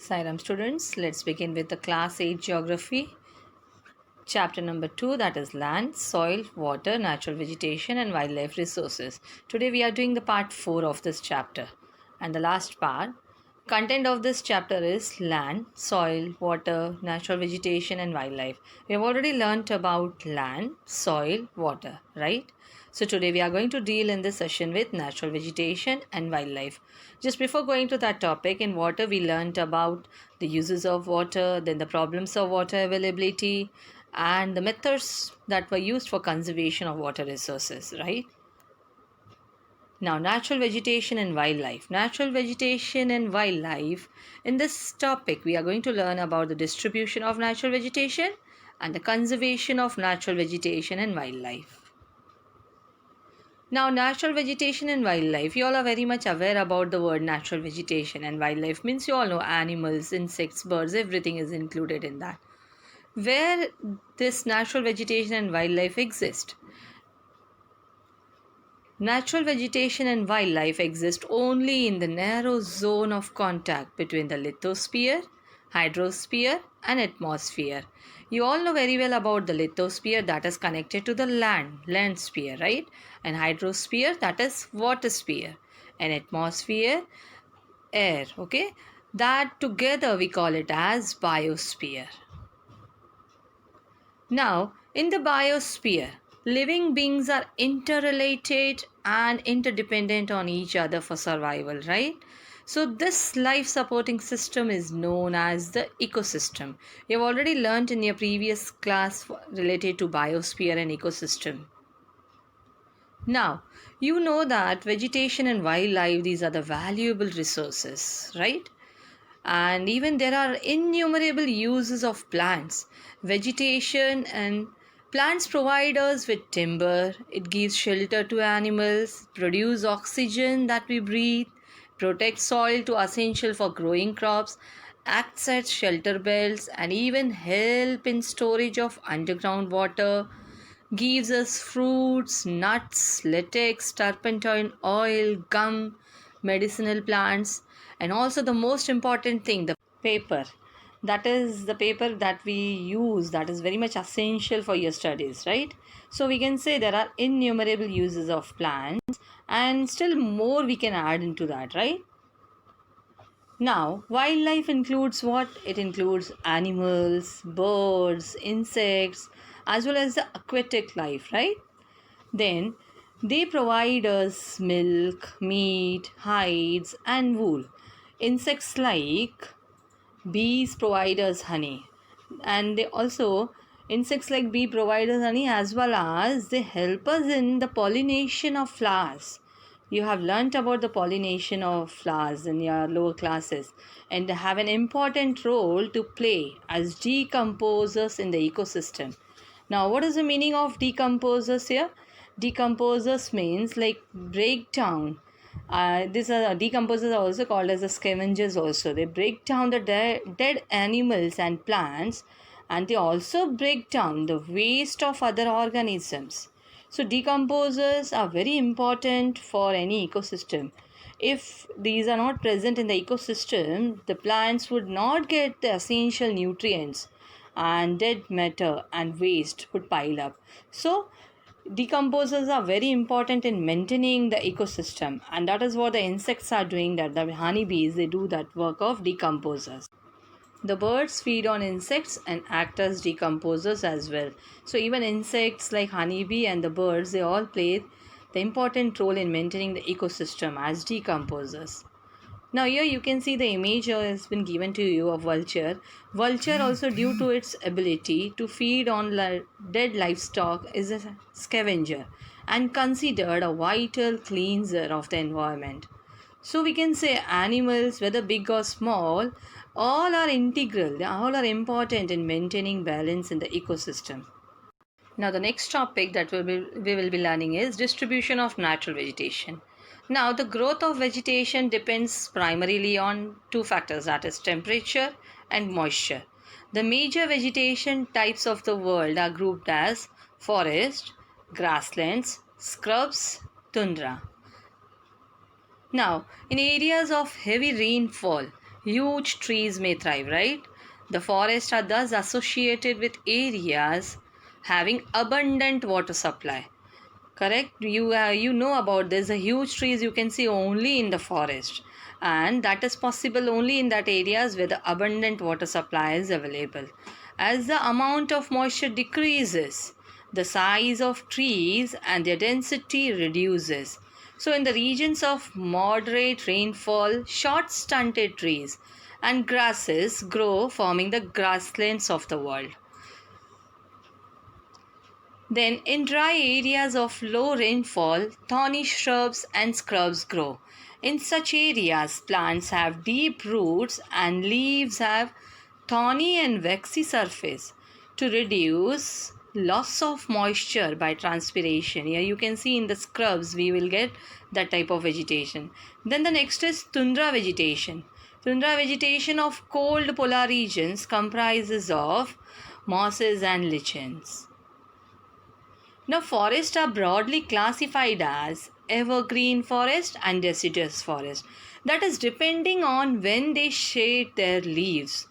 Sairam students, let's begin with the class 8 geography. Chapter number 2, that is land, soil, water, natural vegetation and wildlife resources. Today we are doing the part 4 of this chapter. And the last part, content of this chapter is land, soil, water, natural vegetation and wildlife. We have already learnt about land, soil, water, right? So today we are going to deal in this session with natural vegetation and wildlife. Just before going to that topic, in water we learnt about the uses of water, then the problems of water availability and the methods that were used for conservation of water resources, right? Now, natural vegetation and wildlife. Natural vegetation and wildlife. In this topic, we are going to learn about the distribution of natural vegetation and the conservation of natural vegetation and wildlife. Now, natural vegetation and wildlife, you all are very much aware about the word natural vegetation and wildlife means you all know animals, insects, birds, everything is included in that. Where this natural vegetation and wildlife exist? Natural vegetation and wildlife exist only in the narrow zone of contact between the lithosphere, hydrosphere, and atmosphere. You all know very well about the lithosphere that is connected to the land sphere, right? And hydrosphere that is water sphere, and atmosphere, air, okay? That together we call it as biosphere. Now, in the biosphere, living beings are interrelated and interdependent on each other for survival, right? So, this life supporting system is known as the ecosystem. You have already learned in your previous class related to biosphere and ecosystem. Now, you know that vegetation and wildlife, these are the valuable resources, right? And even there are innumerable uses of plants. Vegetation and plants provide us with timber, it gives shelter to animals, produce oxygen that we breathe, protect soil to essential for growing crops, acts as shelter belts, and even help in storage of underground water, gives us fruits, nuts, latex, turpentine oil, gum, medicinal plants, and also the most important thing, the paper. That is the paper that we use, that is very much essential for your studies, right? So we can say there are innumerable uses of plants, and still more we can add into that, right? Now, wildlife includes what? It includes animals, birds, insects, as well as the aquatic life, right? Then they provide us milk, meat, hides, and wool. Insects like bees provide us honey, and they also insects like bee provide us honey as well as they help us in the pollination of flowers. You have learnt about the pollination of flowers in your lower classes, and they have an important role to play as decomposers in the ecosystem. Now, what is the meaning of decomposers here? Decomposers means like breakdown. These are decomposers are also called as the scavengers also. They break down the dead animals and plants, and they also break down the waste of other organisms. So decomposers are very important for any ecosystem. If these are not present in the ecosystem, the plants would not get the essential nutrients, and dead matter and waste would pile up. So decomposers are very important in maintaining the ecosystem, and that is what the insects are doing, that the honeybees, they do that work of decomposers. The birds feed on insects and act as decomposers as well. So even insects like honeybee and the birds, they all play the important role in maintaining the ecosystem as decomposers. Now here you can see the image has been given to you of vulture. Vulture also, due to its ability to feed on dead livestock, is a scavenger and considered a vital cleanser of the environment. So we can say animals, whether big or small, all are integral, they all are important in maintaining balance in the ecosystem. Now the next topic that we will be learning is distribution of natural vegetation. Now the growth of vegetation depends primarily on two factors, that is temperature and moisture. The major vegetation types of the world are grouped as forest, grasslands, scrubs, tundra. Now, in areas of heavy rainfall, huge trees may thrive, right? The forests are thus associated with areas having abundant water supply. Correct? You know about this. The huge trees you can see only in the forest, and that is possible only in that areas where the abundant water supply is available. As the amount of moisture decreases, the size of trees and their density reduces. So, in the regions of moderate rainfall, short stunted trees and grasses grow, forming the grasslands of the world. Then, in dry areas of low rainfall, thorny shrubs and scrubs grow. In such areas, plants have deep roots and leaves have thorny and waxy surface to reduce loss of moisture by transpiration. Here you can see in the scrubs we will get that type of vegetation. Then the next is tundra vegetation. Tundra vegetation of cold polar regions comprises of mosses and lichens. Now, forests are broadly classified as evergreen forest and deciduous forest. That is depending on when they shade their leaves.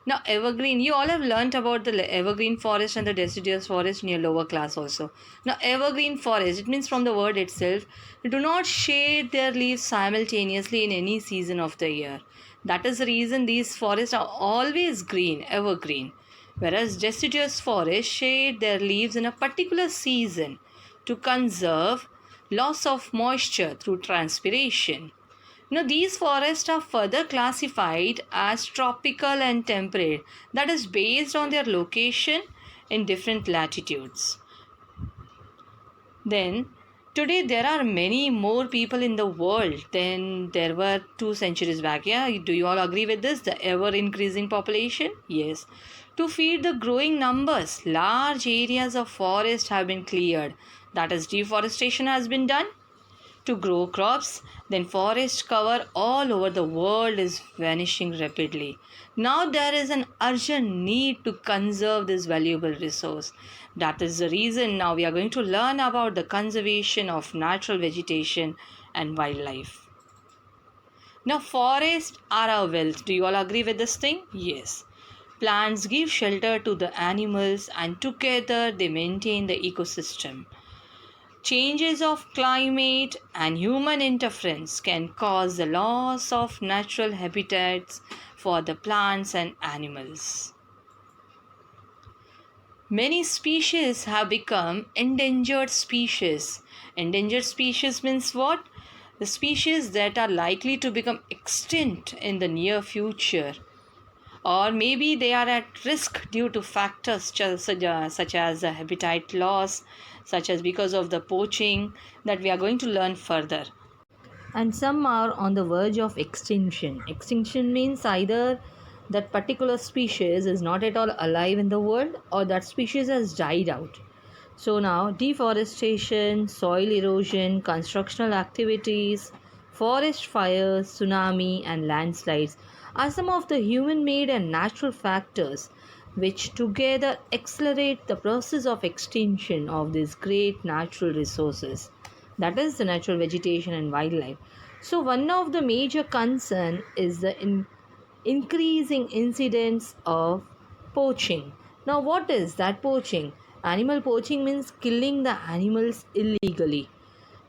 Now, evergreen, you all have learnt about the evergreen forest and the deciduous forest in your lower class also. Now, evergreen forest, it means from the word itself, they do not shade their leaves simultaneously in any season of the year. That is the reason these forests are always green, evergreen, whereas deciduous forests shade their leaves in a particular season to conserve loss of moisture through transpiration. Now, these forests are further classified as tropical and temperate, that is based on their location in different latitudes. Then, today there are many more people in the world than there were 2 centuries back. Yeah, do you all agree with this? The ever increasing population? Yes. To feed the growing numbers, large areas of forest have been cleared. That is, deforestation has been done to grow crops. Then forest cover all over the world is vanishing rapidly. Now there is an urgent need to conserve this valuable resource. That is the reason now we are going to learn about the conservation of natural vegetation and wildlife. Now, forests are our wealth. Do you all agree with this thing? Yes. Plants give shelter to the animals and together they maintain the ecosystem. Changes of climate and human interference can cause the loss of natural habitats for the plants and animals. Many species have become endangered species. Endangered species means what? The species that are likely to become extinct in the near future, or maybe they are at risk due to factors such as the habitat loss, such as because of the poaching, that we are going to learn further. And some are on the verge of extinction. Extinction means either that particular species is not at all alive in the world or that species has died out. So now deforestation, soil erosion, constructional activities, forest fires, tsunami and landslides are some of the human made and natural factors which together accelerate the process of extinction of these great natural resources, that is the natural vegetation and wildlife. So one of the major concern is the increasing incidence of poaching. Now, what is that poaching? Animal poaching means killing the animals illegally.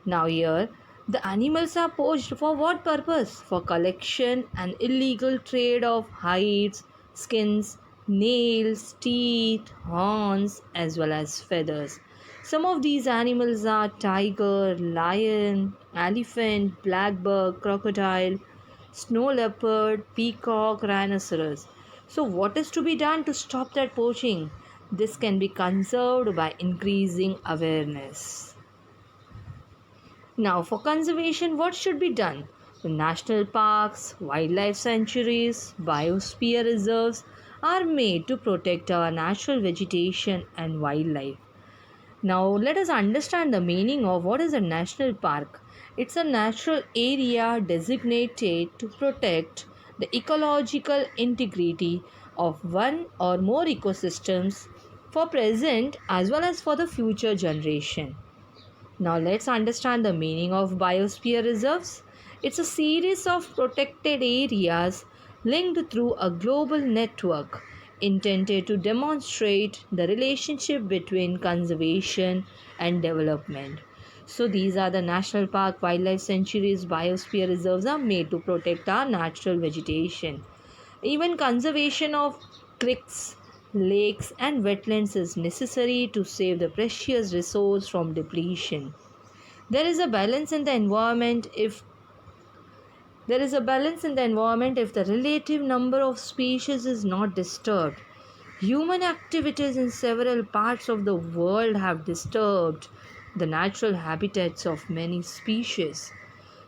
Now, here the animals are poached for what purpose? For collection and illegal trade of hides, skins, nails, teeth, horns, as well as feathers. Some of these animals are tiger, lion, elephant, blackbuck, crocodile, snow leopard, peacock, rhinoceros. So, what is to be done to stop that poaching? This can be conserved by increasing awareness. Now, for conservation, what should be done? The national parks, wildlife sanctuaries, biosphere reserves are made to protect our natural vegetation and wildlife. Now, let us understand the meaning of what is a national park. It's a natural area designated to protect the ecological integrity of one or more ecosystems for present as well as for the future generation. Now, let's understand the meaning of biosphere reserves. It's a series of protected areas linked through a global network intended to demonstrate the relationship between conservation and development. So, these are the national park, wildlife sanctuaries, biosphere reserves are made to protect our natural vegetation. Even conservation of creeks, lakes, and wetlands is necessary to save the precious resource from depletion. There is a balance in the environment if the relative number of species is not disturbed. Human activities in several parts of the world have disturbed the natural habitats of many species.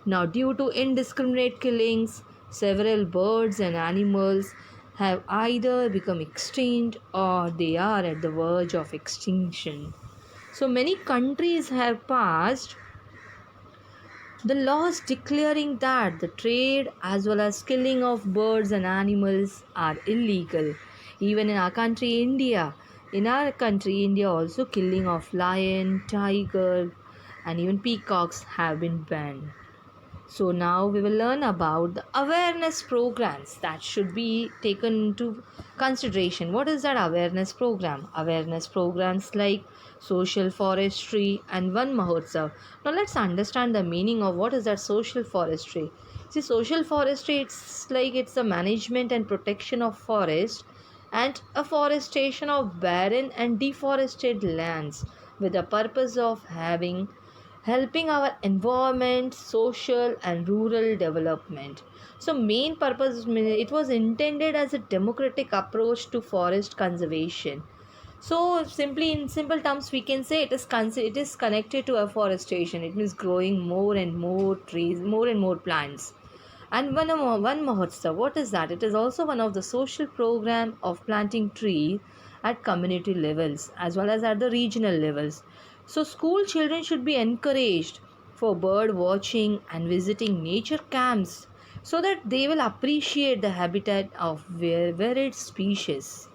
Now, due to indiscriminate killings, several birds and animals have either become extinct or they are at the verge of extinction. So, many countries have passed the laws declaring that the trade as well as killing of birds and animals are illegal. Even in our country, India also killing of lion, tiger, and even peacocks have been banned. So now we will learn about the awareness programs that should be taken into consideration. What is that awareness program? Awareness programs like social forestry and Van Mahotsav. Now let's understand the meaning of what is that social forestry. See, social forestry, it's the management and protection of forest and afforestation of barren and deforested lands with the purpose of helping our environment, social and rural development. So main purpose, it was intended as a democratic approach to forest conservation. So simply in simple terms we can say it is connected to afforestation. It means growing more and more trees, more and more plants. And one Mahotsav, what is that? It is also one of the social program of planting trees at community levels as well as at the regional levels. So school children should be encouraged for bird watching and visiting nature camps so that they will appreciate the habitat of varied species.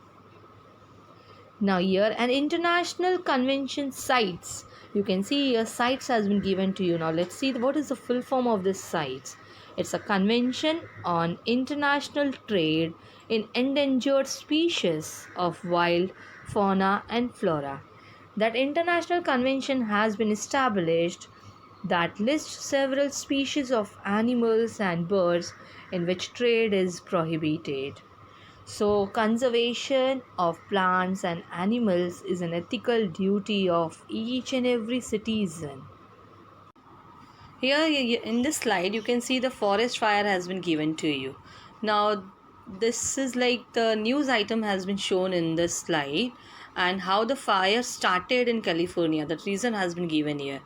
Now here an international convention sites. You can see here sites has been given to you. Now let's see what is the full form of this sites. It's a convention on international trade in endangered species of wild fauna and flora. That international convention has been established that lists several species of animals and birds in which trade is prohibited. So, conservation of plants and animals is an ethical duty of each and every citizen. Here in this slide, you can see the forest fire has been given to you. Now, this is like the news item has been shown in this slide and how the fire started in California. That reason has been given here.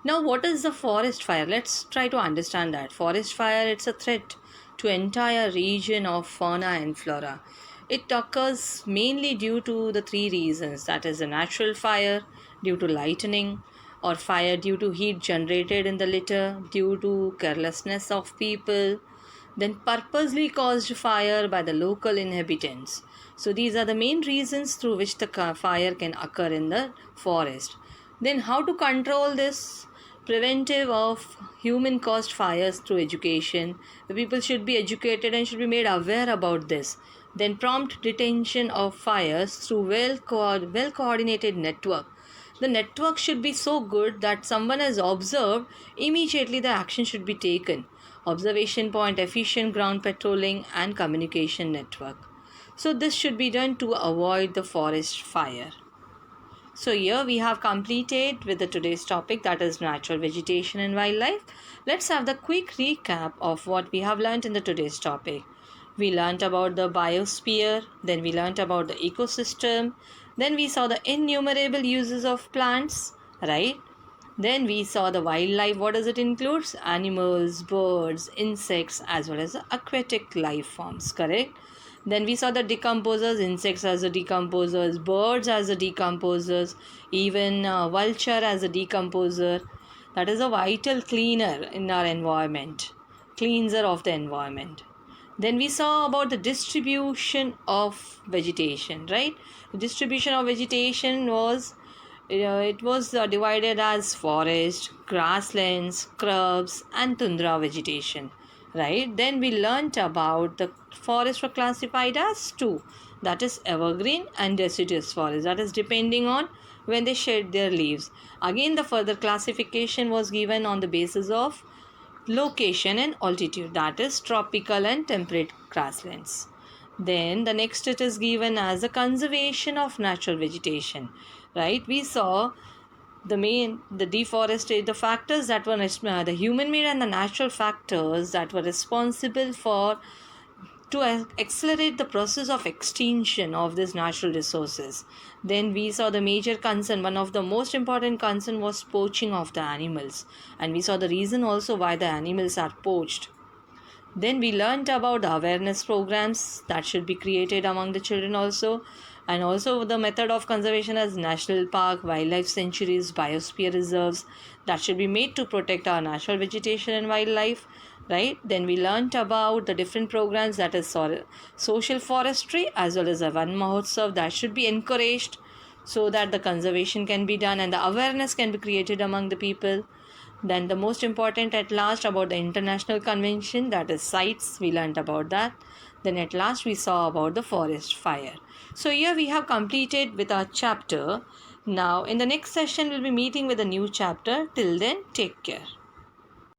Now, what is the forest fire? Let's try to understand that. Forest fire, it's a threat to entire region of fauna and flora. It occurs mainly due to the three reasons, that is a natural fire due to lightning, or fire due to heat generated in the litter due to carelessness of people, then purposely caused fire by the local inhabitants. So these are the main reasons through which the fire can occur in the forest. Then how to control this? Preventive of human caused fires through education. The people should be educated and should be made aware about this. Then prompt detention of fires through well coordinated network. The network should be so good that someone has observed, immediately the action should be taken. Observation point, efficient ground patrolling and communication network. So this should be done to avoid the forest fire. So here we have completed with the today's topic, that is natural vegetation and wildlife. Let's have the quick recap of what we have learnt in the today's topic. We learnt about the biosphere, then we learnt about the ecosystem, then we saw the innumerable uses of plants, right? Then we saw the wildlife. What does it include? Animals, birds, insects, as well as the aquatic life forms, correct? Then we saw the decomposers, insects as the decomposers, birds as the decomposers, even vulture as a decomposer. That is a vital cleaner in our environment, cleanser of the environment. Then we saw about the distribution of vegetation, right? The distribution of vegetation was divided as forest, grasslands, scrubs, and tundra vegetation. right? Then we learnt about the forests were classified as two, that is evergreen and deciduous forest, that is depending on when they shed their leaves. Again, the further classification was given on the basis of location and altitude, that is tropical and temperate grasslands. Then the next it is given as the conservation of natural vegetation, right? We saw the deforestation, the factors that were the human made and the natural factors that were responsible for to accelerate the process of extinction of these natural resources. Then we saw the major concern, one of the most important concern was poaching of the animals, and we saw the reason also why the animals are poached. Then we learned about the awareness programs that should be created among the children also, and also the method of conservation as national park, wildlife sanctuaries, biosphere reserves that should be made to protect our natural vegetation and wildlife, right? Then we learned about the different programs, that is social forestry as well as a Van Mahotsav that should be encouraged so that the conservation can be done and the awareness can be created among the people. Then the most important at last about the international convention, that is CITES, we learnt about that. Then at last we saw about the forest fire. So here we have completed with our chapter. Now in the next session we'll be meeting with a new chapter. Till then, take care.